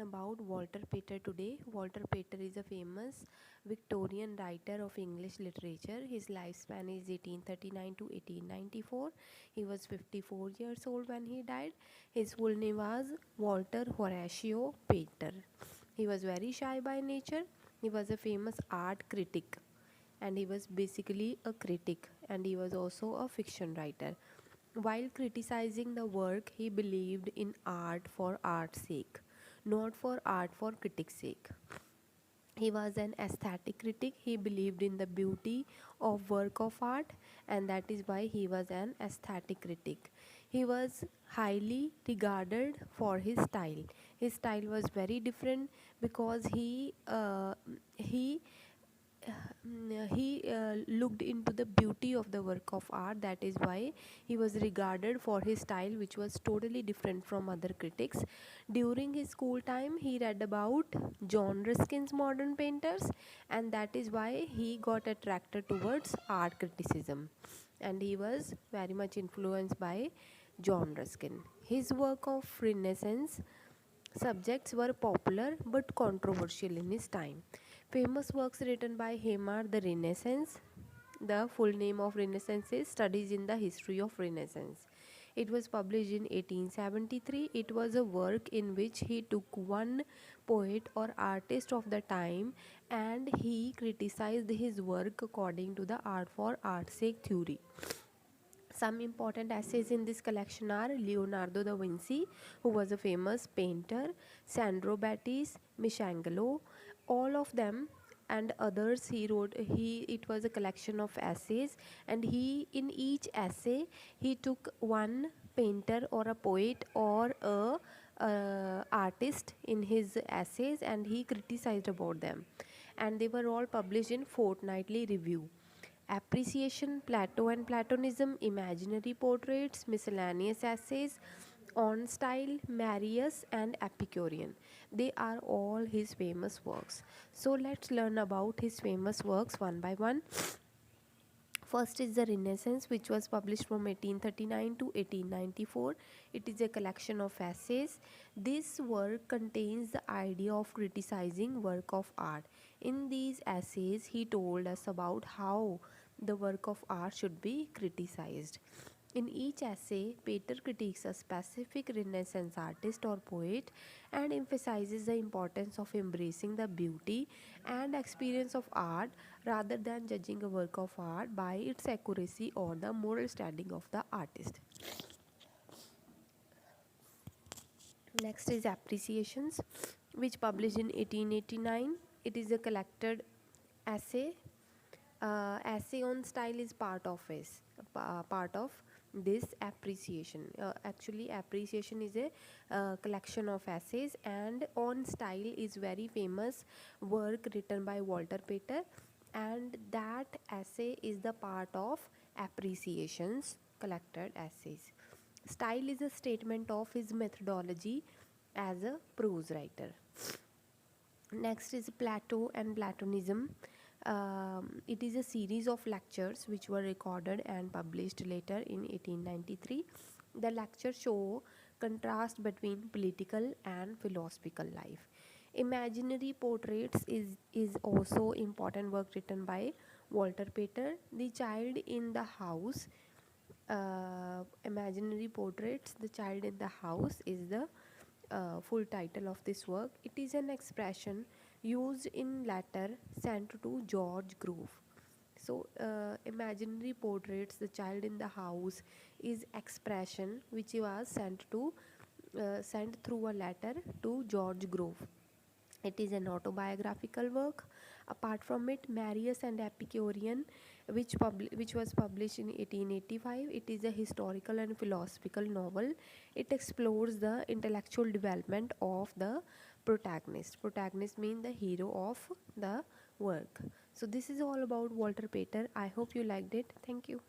about Walter Pater today. Walter Pater is a famous Victorian writer of English literature. His lifespan is 1839 to 1894. He was 54 years old when he died. His full name was Walter Horatio Pater. He was very shy by nature. He was a famous art critic, and he was basically a critic, and he was also a fiction writer. While criticizing the work, he believed in art for art's sake, not for art for critics' sake. He was an aesthetic critic. He believed in the beauty of work of art, and that is why he was an aesthetic critic. He was highly regarded for his style. His style was very different because he looked into the beauty of the work of art. That is why he was regarded for his style, which was totally different from other critics. During his school time, he read about John Ruskin's modern painters, and that is why he got attracted towards art criticism, and he was very much influenced by John Ruskin. His work of Renaissance subjects were popular but controversial in his time. Famous works written by him are The Renaissance. The full name of Renaissance is Studies in the History of Renaissance. It was published in 1873. It was a work in which he took one poet or artist of the time and he criticized his work according to the art for art's sake theory. Some important essays in this collection are Leonardo da Vinci, who was a famous painter, Sandro Batti's, Michelangelo, all of them and others he wrote. It was a collection of essays, and he in each essay he took one painter or a poet or a artist in his essays, and he criticized about them, and they were all published in Fortnightly Review. Appreciation, Plato and Platonism, Imaginary Portraits, Miscellaneous Essays, On Style, Marius, and Epicurean. They are all his famous works. So let's learn about his famous works one by one. First is The Renaissance, which was published from 1839 to 1894. It is a collection of essays. This work contains the idea of criticizing work of art. In these essays, he told us about how the work of art should be criticized. In each essay, Pater critiques a specific Renaissance artist or poet and emphasizes the importance of embracing the beauty and experience of art rather than judging a work of art by its accuracy or the moral standing of the artist. Next is Appreciations, which published in 1889. It is a collected essay. Essay on style is part of this appreciation. Actually, appreciation is a collection of essays, and on style is very famous work written by Walter Pater, and that essay is the part of appreciations collected essays. Style is a statement of his methodology as a prose writer. Next is Plato and Platonism. It is a series of lectures which were recorded and published later in 1893. The lectures show contrast between political and philosophical life. Imaginary Portraits is also important work written by Walter Pater. The Child in the House. Imaginary Portraits, The Child in the House is the full title of this work. It is an expression used in letter sent to George Grove. So, Imaginary Portraits, The Child in the House is expression which was sent through a letter to George Grove. It is an autobiographical work. Apart from it, Marius and Epicurean, which was published in 1885, it is a historical and philosophical novel. It explores the intellectual development of the protagonist. Protagonist means the hero of the work. So this is all about Walter Pater. I hope you liked it. Thank you.